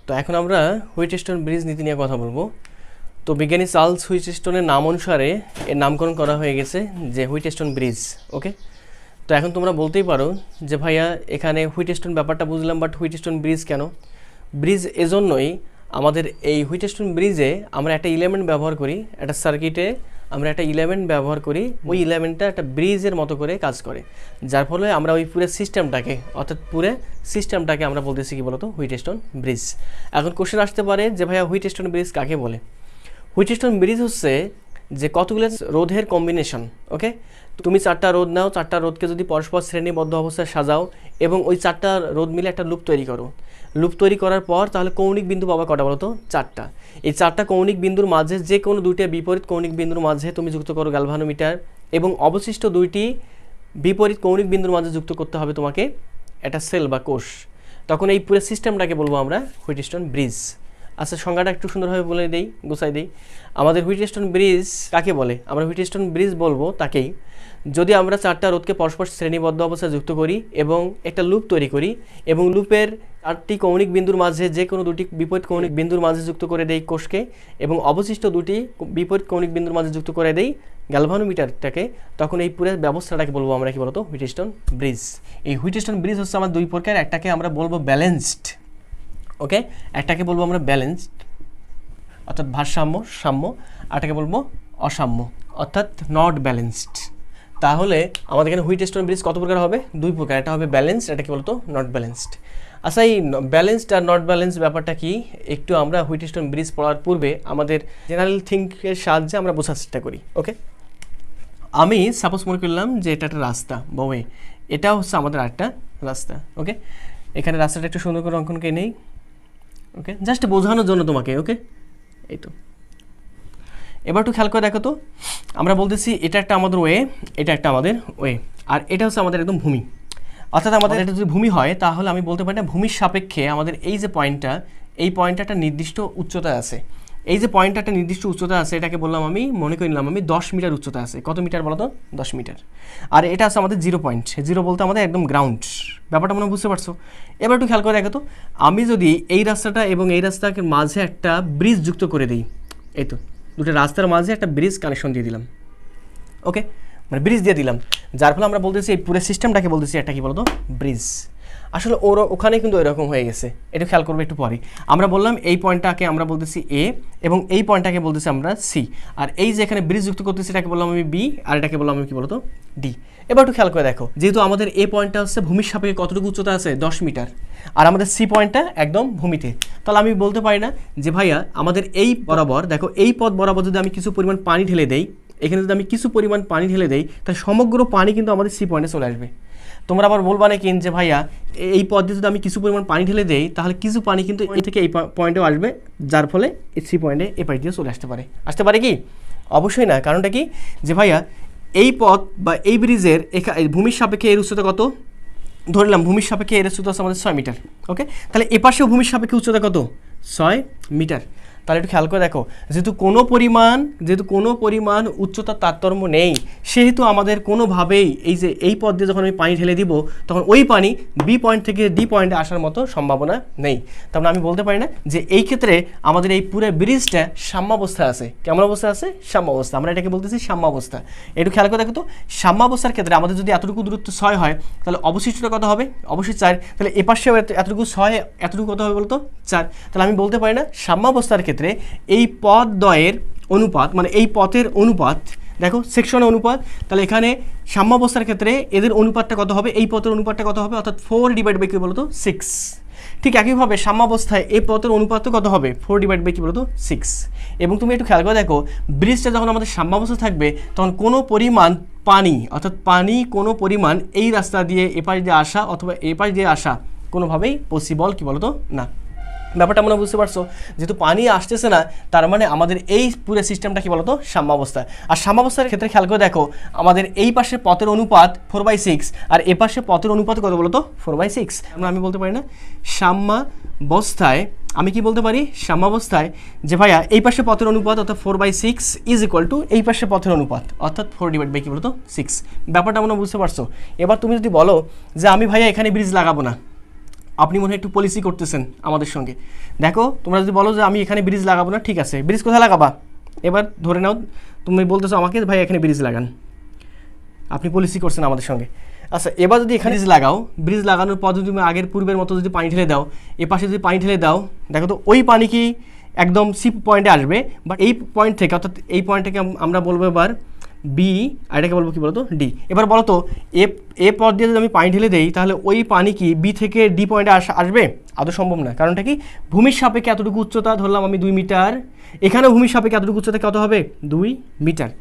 তো এখন আমরা হুইটস্টোন ব্রিজ নীতি নিয়ে কথা বলবো। তো বিজ্ঞানী চার্লস হুইটস্টোনের নাম অনুসারে এর নামকরণ করা হয়ে গেছে যে হুইটস্টোন ব্রিজ। ওকে, তো এখন তোমরা বলতেই পারো যে ভাইয়া এখানে হুইটস্টোন ব্যাপারটা বুঝলাম, বাট হুইটস্টোন ব্রিজ কেন? ব্রিজ এজন্যই আমাদের এই হুইটস্টোন ব্রিজে আমরা একটা ইলেমেন্ট ব্যবহার করি, একটা সার্কিটে আমরা একটা ইলেমেন্ট ব্যবহার করি, ওই ইলেমেন্টটা একটা ব্রিজের মতো করে কাজ করে, যার ফলে আমরা ওই পুরো সিস্টেমটাকে অর্থাৎ পুরো সিস্টেমটাকে আমরা বলতেছি কি বলতো হুইটস্টোন ব্রিজ। এখন কোশ্চেন আসতে পারে যে ভাইয়া হুইটস্টোন ব্রিজ কাকে বলে? হুইটস্টোন ব্রিজ হচ্ছে যে কতগুলো রোধের কম্বিনেশন। ওকে, তুমি 4টা রোধ নাও, 4টা রোধকে যদি পরস্পর শ্রেণীবদ্ধ অবস্থায় সাজাও এবং ওই 4টা রোধ মিলে একটা লুপ তৈরি করো, লুপ তৈরি করার পর তাহলে কৌণিক বিন্দু পাবা কটা বলো তো? 4টা। এই 4টা কৌণিক বিন্দুর মাঝে যে কোনো দুইটা বিপরীত কৌণিক বিন্দুর মাঝে তুমি যুক্ত করো গ্যালভানোমিটার, এবং অবশিষ্ট দুইটি বিপরীত কৌণিক বিন্দুর মাঝে যুক্ত করতে হবে তোমাকে একটা সেল বা কোষ। তখন এই পুরো সিস্টেমটাকে বলবো আমরা হুইটস্টোন ব্রিজ। আচ্ছা, সংজ্ঞাটা একটু সুন্দরভাবে বলে দেই, গুছাই দেই। আমাদের হুইটস্টোন ব্রিজ কাকে বলে? আমরা হুইটস্টোন ব্রিজ বলবো তাকেই যদি আমরা 4টা রোধকে পরস্পর শ্রেণীবদ্ধ অবস্থায় যুক্ত করি এবং একটা লুপ তৈরি করি, এবং লুপের 4টি কৌণিক বিন্দুর মাঝে যে কোনো দুটি বিপরীত কৌণিক বিন্দুর মাঝে যুক্ত করে দেই কোষকে, এবং অবশিষ্ট দুটি বিপরীত কৌণিক বিন্দুর মাঝে যুক্ত করে দেই গ্যালভানোমিটারটাকে, তখন এই পুরো ব্যবস্থাটাকে বলবো আমরা কি বলতো? Wheatstone bridge. এই হুইটস্টোন ব্রিজ হচ্ছে আমার দুই প্রকার, একটাকে আমরা বলবো ব্যালেন্সড। ওকে, একটাকে বলবো আমরা ব্যালেন্সড অর্থাৎ ভারসাম্য সাম্য, আরটাকে বলবো অসাম্য অর্থাৎ নট ব্যালেন্সড। তাহলে আমাদের এখানে হুইটস্টোন ব্রিজ কত প্রকার হবে? দুই প্রকার, একটা হবে ব্যালেন্সড, এটা কি বলতো? Not balanced. আচ্ছা, এই ব্যালেন্সড আর নট ব্যালেন্সড ব্যাপারটা কি একটু আমরা হুইটস্টোন ব্রিজ পড়ার পূর্বে আমাদের জেনারেল থিঙ্কের সাহায্যে আমরা বোঝার চেষ্টা করি। ওকে, আমি সাপোজ মনে করলাম যে এটা একটা রাস্তা বা ওয়ে, এটা হচ্ছে আমাদের আরেকটা রাস্তা। ওকে, এখানে রাস্তাটা একটু সুন্দর করে অঙ্কনকে নেই। ওকে, জাস্ট বোঝানোর জন্য তোমাকে। ওকে, এই তো এবার একটু খেয়াল করে দেখো তো, আমরা বলতেছি এটা একটা আমাদের ওয়ে, এটা একটা আমাদের ওয়ে, আর এটা হচ্ছে আমাদের একদম ভূমি। অর্থাৎ আমাদের এটা যদি ভূমি হয় তাহলে আমি বলতে পারি না ভূমির সাপেক্ষে আমাদের এই যে পয়েন্টটা, এই পয়েন্টটা একটা নির্দিষ্ট উচ্চতা আছে। এই যে পয়েন্টটা একটা নির্দিষ্ট উচ্চতা আছে, এটাকে বললাম আমি, মনে করে নিলাম আমি 10 মিটার উচ্চতা আছে। কত মিটার বলো তো? 10 মিটার। আর এটা আছে আমাদের 0 পয়েন্ট, 0 বলতে আমাদের একদম গ্রাউন্ড। ব্যাপারটা মনে বুঝতে পারছো? এবার একটু খেয়াল করে দেখো তো, আমি যদি এই রাস্তাটা এবং এই রাস্তাকে মাঝে একটা ব্রিজ যুক্ত করে দিই, এই তো দুটো রাস্তার মাঝে একটা ব্রিজ কানেকশন দিয়ে দিলাম। ওকে, মানে ব্রিজ দিয়ে দিলাম, যার ফলে আমরা বলতেছি এই পুরো সিস্টেমটাকে বলতেছি একটা কি বলতো? ব্রিজ। আসলে ওখানে কিন্তু এরকম হয়ে গেছে, একটু খেয়াল করবো একটু পরে। আমরা বললাম এই পয়েন্টটাকে আমরা বলতেছি এ, এবং এই পয়েন্টটাকে বলতেছি আমরা সি, আর এই যে এখানে ব্রিজ যুক্ত করতেছি এটাকে বললাম আমি বি, আর এটাকে বললাম আমি কি বলতো? ডি। এবার একটু খেয়াল করে দেখো, যেহেতু আমাদের এ পয়েন্টটা হচ্ছে ভূমির সাপেক্ষে কতটুকু উচ্চতা আছে? 10 মিটার, আর আমাদের সি পয়েন্টটা একদম ভূমিতে, তাহলে আমি বলতে পারি না যে ভাইয়া আমাদের এই বরাবর, দেখো এই পথ বরাবর যদি আমি কিছু পরিমাণ পানি ঢেলে দেই, এখানে যদি আমি কিছু পরিমাণ পানি ঢেলে দেই, তাহলে সমগ্র পানি কিন্তু আমাদের সি পয়েন্টে চলে আসবে। তোমরা আবার বলবা না যে ভাইয়া এই পথ দিয়ে যদি আমি কিছু পরিমাণ পানি ঢেলে দেই তাহলে কিছু পানি কিন্তু এই থেকে এই পয়েন্টেও আসবে, যার ফলে এই সি পয়েন্টে এই পাশ দিয়ে চলে আসতে পারে কি? অবশ্যই না। কারণটা কি? যে ভাইয়া এই পথ বা এই ব্রিজের ভূমির সাপেক্ষে এর উচ্চতা কত? ধরলাম ভূমির সাপেক্ষে এর উচ্চতা আছে আমাদের 6 মিটার। ওকে, তাহলে এপাশেও ভূমির সাপেক্ষে উচ্চতা কত? 6 মিটার। তাহলে একটু খেয়াল করে দেখো, যেহেতু কোনো পরিমাণ উচ্চতার তারতম্য নেই, সেহেতু আমাদের কোনোভাবেই এই যে এই পথ দিয়ে যখন আমি পানি ঢেলে দিব তখন ওই পানি বি পয়েন্ট থেকে ডি পয়েন্টে আসার মতো সম্ভাবনা নেই। তার আমি বলতে পারি না যে এই ক্ষেত্রে আমাদের এই পুরো ব্রিজটা সাম্যাবস্থা আছে। কেমন অবস্থা আছে? সাম্যাবস্থা। আমরা এটাকে বলতেছি সাম্যাবস্থা। একটু খেয়াল করে দেখো তো, সাম্যাবস্থার ক্ষেত্রে আমাদের যদি এতটুকু দূরত্ব 6 হয় তাহলে অবশিষ্টটা কত হবে? অবশ্যই 4। তাহলে এপাশেও এতটুকু 6, এতটুকু কত হবে বলতো? 4। তাহলে আমি বলতে পারি না সাম্যাবস্থার ক্ষেত্রে এই পথ দ্বয়ের অনুপাত, মানে এই পথের অনুপাত, দেখো সেকশনের অনুপাত, তাহলে এখানে সাম্যাবস্থার ক্ষেত্রে এদের অনুপাতটা কত হবে? এই পথের অনুপাতটা কত হবে? অর্থাৎ 4 ডিভাইড বাই কি বলতো? 6। ঠিক একইভাবে সাম্যাবস্থায় এই পথের অনুপাত কত হবে? 4 ডিভাইড বাই কি বলতো? 6। এবং তুমি একটু খেয়াল করে দেখো, ব্রিজটা যখন আমাদের সাম্যাবস্থা থাকবে তখন কোনো পরিমাণ পানি, অর্থাৎ পানি কোনো পরিমাণ এই রাস্তা দিয়ে এপাশ দিয়ে আসা অথবা এপাশ দিয়ে আসা কোনোভাবেই পসিবল কি বলতো? না। ব্যাপারটা মনে বুঝতে পারছো? যেহেতু পানি আসতেছে না, তার মানে আমাদের এই পুরো সিস্টেমটা কি বলতো? সাম্যাবস্থা। আর সাম্যাবস্থার ক্ষেত্রে খেয়াল করে দেখো, আমাদের এই পাশে পথের অনুপাত 4/6, আর এ পাশে পথের অনুপাত কত বলতো? 4/6। আমি বলতে পারি না সাম্যাবস্থায়, আমি কি বলতে পারি? সাম্যাবস্থায় যে ভাইয়া এই পাশে পথের অনুপাত অর্থাৎ 4/6 ইজ ইকুয়াল টু এই পাশে পথের অনুপাত অর্থাৎ 4 ডিভাইড বাই কি বলতো? 6। ব্যাপারটা মনে বুঝতে পারছো? এবার তুমি যদি বলো যে আমি ভাইয়া এখানে ব্রিজ লাগাবো না, আপনি মনে হয় একটু পলিসি করতেছেন আমাদের সঙ্গে। দেখো তোমরা যদি বলো যে আমি এখানে ব্রিজ লাগাবো না, ঠিক আছে, ব্রিজ কোথায় লাগাবা? এবার ধরে নাও তুমি বলতেছো আমাকে ভাই এখানে ব্রিজ লাগান, আপনি পলিসি করছেন আমাদের সঙ্গে। আচ্ছা এবার যদি এখানে ব্রিজ লাগাও, ব্রিজ লাগানোর পর যদি তুমি আগের পূর্বের মতো যদি পানি ঢেলে দাও, এ পাশে যদি পানি ঢেলে দাও, দেখো তো ওই পানি কি একদম সি পয়েন্টে আসবে, বাট এই পয়েন্ট থেকে অর্থাৎ এই পয়েন্ট থেকে আমরা বলবো এবার বি, আর এটাকে বলবো কি বলতো ডি। এবার বলো তো এ পথ দিয়ে যদি আমি পানি ঢেলে দেই তাহলে ওই পানি কি বি থেকে ডি পয়েন্টে আসবে? আদৌ সম্ভব না। কারণটা কি? ভূমির সাপেক্ষে এতটুকু উচ্চতা ধরলাম আমি 2 মিটার, এখানেও ভূমির সাপেক্ষে এতটুকু উচ্চতা কত হবে? 2 মিটার।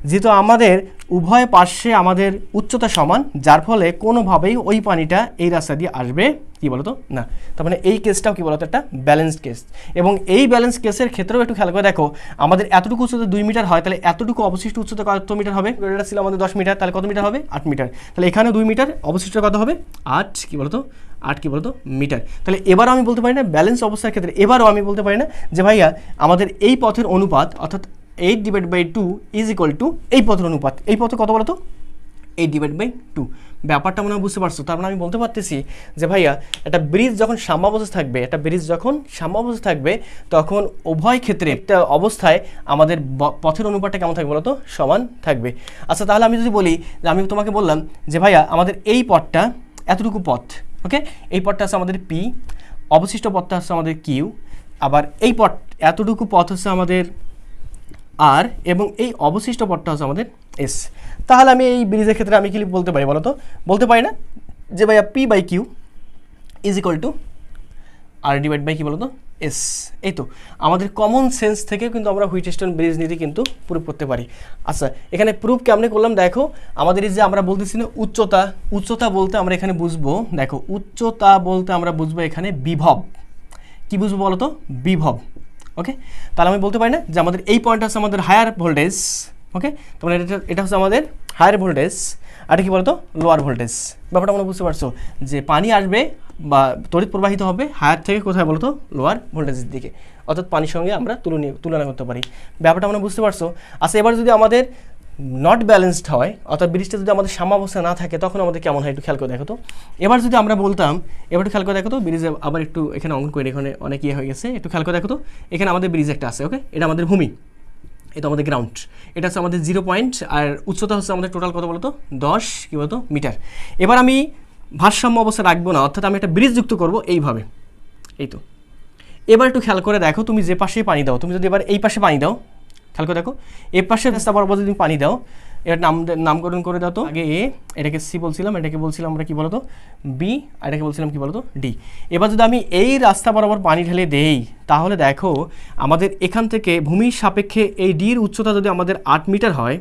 যেহেতু আমাদের উভয় পার্শ্বে আমাদের উচ্চতা সমান, যার ফলে কোনোভাবেই ওই পানিটা এই রাস্তা দিয়ে আসবে কি বলতো না। তার মানে এই কেসটাও কি বলতো একটা ব্যালেন্সড কেস। এবং এই ব্যালেন্স কেসের ক্ষেত্রেও একটু খেয়াল করে দেখো, আমাদের এতটুকু উচ্চতা 2 মিটার হয়, তাহলে এতটুকু অবশিষ্ট উচ্চতা কত মিটার হবে? এটা ছিল আমাদের 10 মিটার, তাহলে কত মিটার হবে? 8 মিটার। তাহলে এখানে 2 মিটার, অবশিষ্ট কত হবে? 8 কি বলতো 8 কি বলতো মিটার। তাহলে এবারও আমি বলতে পারি না ব্যালেন্স অবস্থার ক্ষেত্রে, এবারও আমি বলতে পারি না যে ভাইয়া আমাদের এই পথের অনুপাত অর্থাৎ 8/2 ইজ ইকুয়াল টু এই পথের অনুপাত, এই পথে কত বলতো 8/2। ব্যাপারটা মনে হয় বুঝতে পারছো। তার মানে আমি বলতে পারতেছি যে ভাইয়া একটা ব্রিজ যখন সাম্যাবস্থা থাকবে, একটা ব্রিজ যখন সাম্যাবস্থা থাকবে তখন উভয় ক্ষেত্রে একটা অবস্থায় আমাদের পথের অনুপাতটা কেমন থাকবে বলতো? সমান থাকবে। আচ্ছা তাহলে আমি যদি বলি যে আমি তোমাকে বললাম যে ভাইয়া আমাদের এই পথটা এতটুকু পথ, ওকে, এই পথটা আছে আমাদের পি, অবশিষ্ট পথটা হচ্ছে আমাদের কিউ, আবার এই পথ এতটুকু পথ হচ্ছে আমাদের আর, এবং এই অবশিষ্ট পথটা হচ্ছে আমাদের এস। তাহলে আমি এই ব্রিজের ক্ষেত্রে আমি কি বলতে পারি বলো তো? বলতে পারি না যে ভাইয়া p by Q is equal to R divide by কি বলো তো এস। এই তো আমাদের কমন সেন্স থেকে কিন্তু আমরা হুইটস্টোন ব্রিজ নীতি কিন্তু প্রুভ করতে পারি। আচ্ছা এখানে প্রুভ কেমনে করলাম দেখো, আমাদের এই যে আমরা বলতেছি না উচ্চতা, উচ্চতা বলতে আমরা এখানে বুঝবো, দেখো উচ্চতা বলতে আমরা বুঝবো এখানে বিভব। কি বুঝবো বলো তো? বিভব। ওকে, তাহলে আমি বলতে পারি না যে আমাদের এই পয়েন্ট হচ্ছে আমাদের হায়ার ভোল্টেজ, ওকে, তাহলে এটা হচ্ছে আমাদের হায়ার ভোল্টেজ, আর কি বলতো লোয়ার ভোল্টেজ। ব্যাপারটা আমরা বুঝতে পারছো যে পানি আসবে বা তড়িৎ প্রবাহিত হবে হায়ার থেকে কোথায় বলতো? লোয়ার ভোল্টেজের দিকে, অর্থাৎ পানির সঙ্গে আমরা তুলনা করতে পারি। ব্যাপারটা আমরা বুঝতে পারছো। আচ্ছা এবার যদি আমাদের নট ব্যালেন্সড হয়, অর্থাৎ ব্রিজটা যদি আমাদের সাম্যাবস্থা না থাকে, তখন আমাদের কেমন হয় একটু খেয়াল করে দেখো তো। এবার যদি আমরা বলতাম, এবার একটু খেয়াল করে দেখো তো, ব্রিজে আবার একটু এখানে অঙ্কন করে, এখানে অনেক ইয়ে হয়ে গেছে, একটু খেয়াল করে দেখো তো। এখানে আমাদের ব্রিজ একটা আছে, ওকে, এটা আমাদের ভূমি, এটা আমাদের গ্রাউন্ড, এটা হচ্ছে আমাদের 0 পয়েন্ট, আর উচ্চতা হচ্ছে আমাদের টোটাল কত বলতো? 10 কি বলতো মিটার। এবার আমি ভারসাম্য অবস্থা রাখবো না, অর্থাৎ আমি একটা ব্রিজ যুক্ত করবো এইভাবে। এই তো এবার একটু খেয়াল করে দেখো, তুমি যে পাশে পানি দাও, তুমি যদি এবার এই পাশে পানি দাও, খেয়াল করে দেখো এই পাশে রাস্তা বরাবর যদি তুমি পানি দাও, এর নামকরণ করে দাও তো। আগে এ, এটাকে সি বলছিলাম, এটাকে বলছিলাম আমরা কি বলতো বি, আর এটাকে বলছিলাম কি বলতো ডি। এবার যদি আমি এই রাস্তা বরাবর পানি ঢেলে দেই, তাহলে দেখো আমাদের এখান থেকে ভূমির সাপেক্ষে এই ডির উচ্চতা যদি আমাদের 8 মিটার হয়,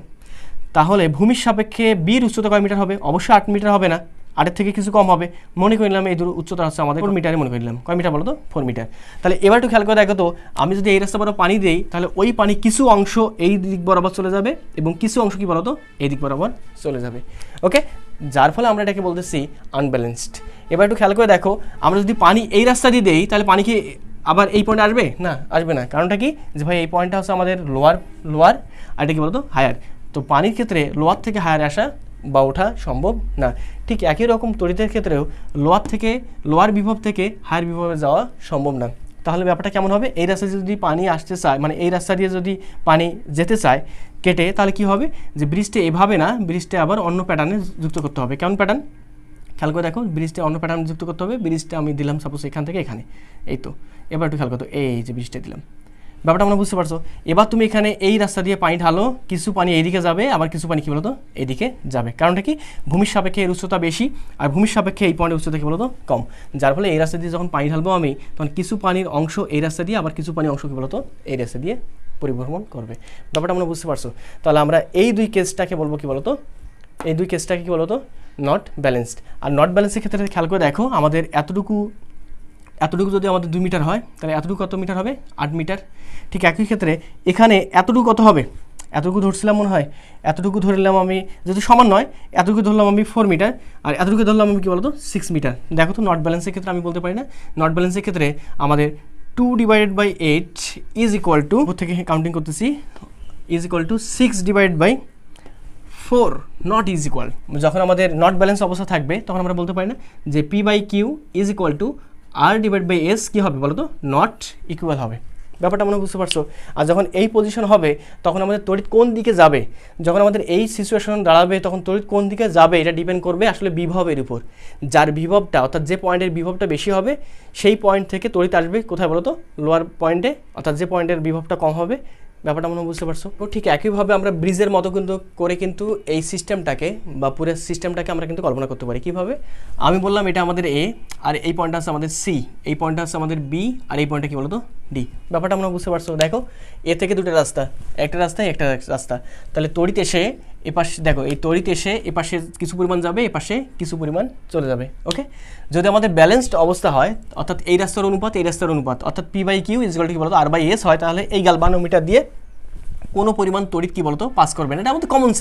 তাহলে ভূমির সাপেক্ষে বির উচ্চতা কয় মিটার হবে? অবশ্যই 8 মিটার হবে না, 8-এর থেকে কিছু কম হবে। মনে করলাম এই উচ্চতা হচ্ছে আমাদের 4 মিটারে, মনে করলাম কয় মিটার বলো তো? 4 মিটার। তাহলে এবার একটু খেয়াল করে দেখো তো, আমি যদি এই রাস্তা বরাবর পানি দিই, তাহলে ওই পানি কিছু অংশ এই দিক বরাবর চলে যাবে এবং কিছু অংশ কি বলো তো এই দিক বরাবর চলে যাবে, ওকে, যার ফলে আমরা এটাকে বলতেছি আনব্যালেন্সড। এবার একটু খেয়াল করে দেখো, আমরা যদি পানি এই রাস্তা দিয়ে দেই, তাহলে পানি কি আবার এই পয়েন্টে আসবে? না, আসবে না। কারণটা কি? যে ভাই এই পয়েন্টটা হচ্ছে আমাদের লোয়ার, আর এটা কি বলতো হায়ার। তো পানির ক্ষেত্রে লোয়ার থেকে হায়ারে আসা বা ওঠা সম্ভব না। ঠিক একই রকম তড়িতের ক্ষেত্রেও লোয়ার বিভব থেকে হায়ার বিভবে যাওয়া সম্ভব না। তাহলে ব্যাপারটা কেমন হবে? এই রাস্তা যদি পানি আসতে চায়, মানে এই রাস্তা দিয়ে যদি পানি যেতে চায় কেটে, তাহলে কি হবে যে ব্রিজটা এভাবে না, ব্রিজটা আবার অন্য প্যাটার্নে যুক্ত করতে হবে। কেমন প্যাটার্ন? খেয়াল করে দেখো, ব্রিজটা অন্য প্যাটার্নে যুক্ত করতে হবে। ব্রিজটা আমি দিলাম সাপোজ এখান থেকে এখানে, এই তো। এবার একটু খেয়াল করতো, এই যে ব্রিজটা দিলাম, ব্যাপারটা আমরা বুঝতে পারছো। এবার তুমি এখানে এই রাস্তা দিয়ে পানি ঢালো, কিছু পানি এইদিকে যাবে, আবার কিছু পানি কী বলতো এইদিকে যাবে। কারণটা কি? ভূমির সাপেক্ষে এর উচ্চতা বেশি, আর ভূমির সাপেক্ষে এই পয়েন্টের উচ্চতা কী বলতো কম, যার ফলে এই রাস্তা দিয়ে যখন পানি ঢালবো আমি, তখন কিছু পানির অংশ এই রাস্তা দিয়ে, আবার কিছু পানির অংশ কী বলতো এই রাস্তা দিয়ে পরিভ্রমণ করবে। ব্যাপারটা আমরা বুঝতে পারছো। তাহলে আমরা এই দুই কেসটাকে বলবো কি বলতো, এই দুই কেসটাকে কী বলতো নট ব্যালেন্সড। আর নট ব্যালেন্সের ক্ষেত্রে খেয়াল করে দেখো, আমাদের এতটুকু যদি আমাদের 2 মিটার হয়, তাহলে এতটুকু কত মিটার হবে? 8 মিটার। ঠিক একই ক্ষেত্রে এখানে এতটুকু কত হবে? এতটুকু ধরছিলাম মনে হয়, এতটুকু ধরলাম আমি, যেহেতু সমান নয়, এতটুকু ধরলাম আমি 4 মিটার, আর এতটুকু ধরলাম আমি কী বলতো 6 মিটার। দেখো তো নট ব্যালেন্সের ক্ষেত্রে আমি বলতে পারি না, নট ব্যালেন্সের ক্ষেত্রে আমাদের 2/8 ইজ ইকুয়াল টু, থেকে কাউন্টিং করতেছি, is equal two 6/4 four not is equal, যখন আমাদের নট ব্যালেন্স অবস্থা থাকবে তখন আমরা বলতে পারি না যে P by Q is equal to R divide by S কী হবে বলো তো, নট ইকুয়াল হবে। ব্যাপারটা মনে বুঝতে পারছো? আর যখন এই পজিশন হবে তখন আমাদের তড়িৎ কোন দিকে যাবে, যখন আমাদের এই সিচুয়েশন দাঁড়াবে তখন তড়িৎ কোন দিকে যাবে এটা ডিপেন্ড করবে আসলে বিভবের উপর। যার বিভবটা অর্থাৎ যে পয়েন্টের বিভবটা বেশি হবে সেই পয়েন্ট থেকে তড়িৎ আসবে কোথায় বলো তো, লোয়ার পয়েন্টে, অর্থাৎ যে পয়েন্টের বিভবটা কম হবে। ব্যাপারটা মনে বুঝতে পারছো? তো ঠিক একইভাবে আমরা ব্রিজের মতো কিন্তু করে কিন্তু এই সিস্টেমটাকে বা পুরো সিস্টেমটাকে আমরা কিন্তু কল্পনা করতে পারি। কীভাবে? আমি বললাম এটা আমাদের এ, আর এই পয়েন্টটা আছে আমাদের সি, এই পয়েন্টটা আছে আমাদের বি, আর এই পয়েন্টটা কী বলো তো, ডি। ব্যাপারটা আমরা বুঝতে পারছো? দেখো এ থেকে দুটো রাস্তা, একটা রাস্তায় একটা রাস্তা, তাহলে তড়িৎ এসে এপাশে, দেখো এই তড়িৎ এসে এপাশে কিছু পরিমাণ যাবে, এপাশে কিছু পরিমাণ চলে যাবে। ওকে, যদি আমাদের ব্যালেন্সড অবস্থা হয় অর্থাৎ এই রাস্তার অনুপাত এই রাস্তার অনুপাত অর্থাৎ p by Q is equal to কি বলতো আর বাই এস হয়, তাহলে এই গ্যালভানোমিটার দিয়ে কোনো পরিমাণ তড়িৎ কী বলতো পাস করবে না। এটা আমাদের কমন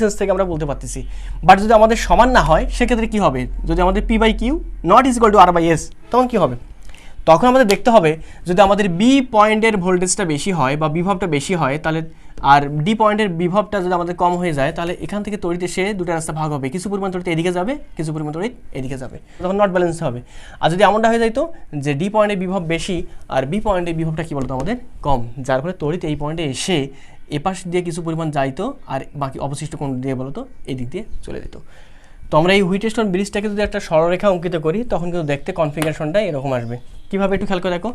সেন্স থেকে আমরা বলতে পারতেছি। বাট যদি আমাদের সমান না হয় সেক্ষেত্রে কী হবে, যদি আমাদের p by q not is equal to r by s তখন কী হবে, তখন আমাদের দেখতে হবে যদি আমাদের বি পয়েন্টের ভোল্টেজটা বেশি হয় বা বিভবটা বেশি হয় তাহলে, আর ডি পয়েন্টের বিভবটা যদি আমাদের কম হয়ে যায় তাহলে এখান থেকে তড়িৎ এসে দুটো রাস্তা ভাগ হবে, কিছু পরিমাণ তড়িৎ এদিকে যাবে, কিছু পরিমাণ তড়িৎ এদিকে যাবে, তখন নট ব্যালেন্স হবে। আর যদি এমনটা হয়ে যাইতো যে ডি পয়েন্টের বিভব বেশি আর বি পয়েন্টের বিভবটা কী বলতো আমাদের কম, যার ফলে তড়িৎ এই পয়েন্টে এসে এপাশ দিয়ে কিছু পরিমাণ যাইতো আর বাকি অবশিষ্ট কোন দিয়ে বলতো এই দিক দিয়ে চলে যেত। তো আমরা এই হুইটেস্টোন ব্রিজটাকে যদি একটা সরলরেখা অঙ্কিত করি তখন কিন্তু দেখতে কনফিগারেশনটা এরকম আসবে। কীভাবে একটু খেয়াল করে দেখো,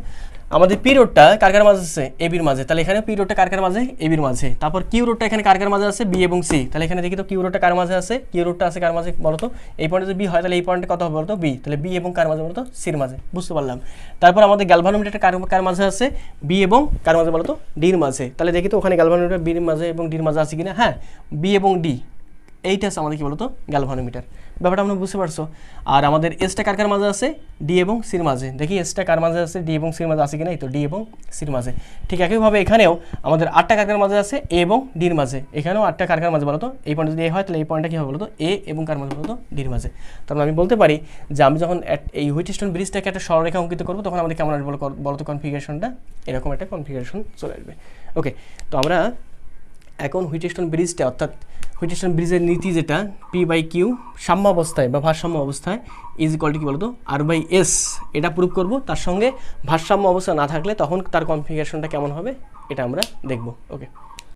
আমাদের পি রোডটা কার কার মাঝে আছে, এ বির মাঝে, তাহলে এখানে পি রোডটা কার কার মাঝে, এ বির মাঝে। তারপর কিউ রোডটা এখানে কার কার মাঝে আছে, বি এবং সি, তাহলে এখানে দেখি তো কিউ রোডটা কার মাঝে আছে, কিউ রোডটা আছে কার মাঝে বলতো, এই পয়েন্টে যদি বি হয় তাহলে এই পয়েন্টে কত হবে বলতো বি, তাহলে বি এবং কার মাঝে বলতো সির মাঝে, বুঝতে পারলাম। তারপর আমাদের গ্যালভানোমিটারটা কার মাঝে আছে, বি এবং কার মাঝে বলতো ডির মাঝে, তাহলে দেখি তো ওখানে গ্যালভানোমিটার বির মাঝে এবং ডির মাঝে আছে কিনা, হ্যাঁ বি এবং ডি, এইটা আছে আমাদের কী বলতো গ্যালভানোমিটার। ব্যাপারটা আমরা বুঝতে পারছো? আর আমাদের এসটা কার কার মাঝে আছে, ডি এবং সির মাঝে, দেখি এসটা কার মাঝে আছে, ডি এবং সির মাঝে আছে কিনা, এই তো ডি এবং সির মাঝে। ঠিক একইভাবে এখানেও আমাদের আটটা কার কার মাঝে আছে, এ এবং ডির মাঝে, এখানেও আটটা কার কার মাঝে বলতো, এই পয়েন্টে যদি এ হয় তাহলে এই পয়েন্টটা কী হবে বলতো এ এবং কার মাঝে বলতো ডির মাঝে। তারপর আমি বলতে পারি যে আমি যখন এই হুইটেস্টোন ব্রিজটাকে একটা সরলরেখা অঙ্কিত করবো তখন আমাদের কেমন আসবে বলতো কনফিগারেশনটা, এরকম একটা কনফিগারেশন চলে আসবে। ওকে, তো আমরা এখন হুইটেস্টোন ব্রিজটা অর্থাৎ হুইটেস্টোন ব্রিজের নীতি যেটা পি বাই কিউ সাম্য অবস্থায় বা ভারসাম্য অবস্থায় ইজ ইকুয়াল টু কী বলতো আর বাই এস, এটা প্রুভ করব। তার সঙ্গে ভারসাম্য অবস্থা না থাকলে তখন তার কনফিগারেশনটা কেমন হবে এটা আমরা দেখব। ওকে।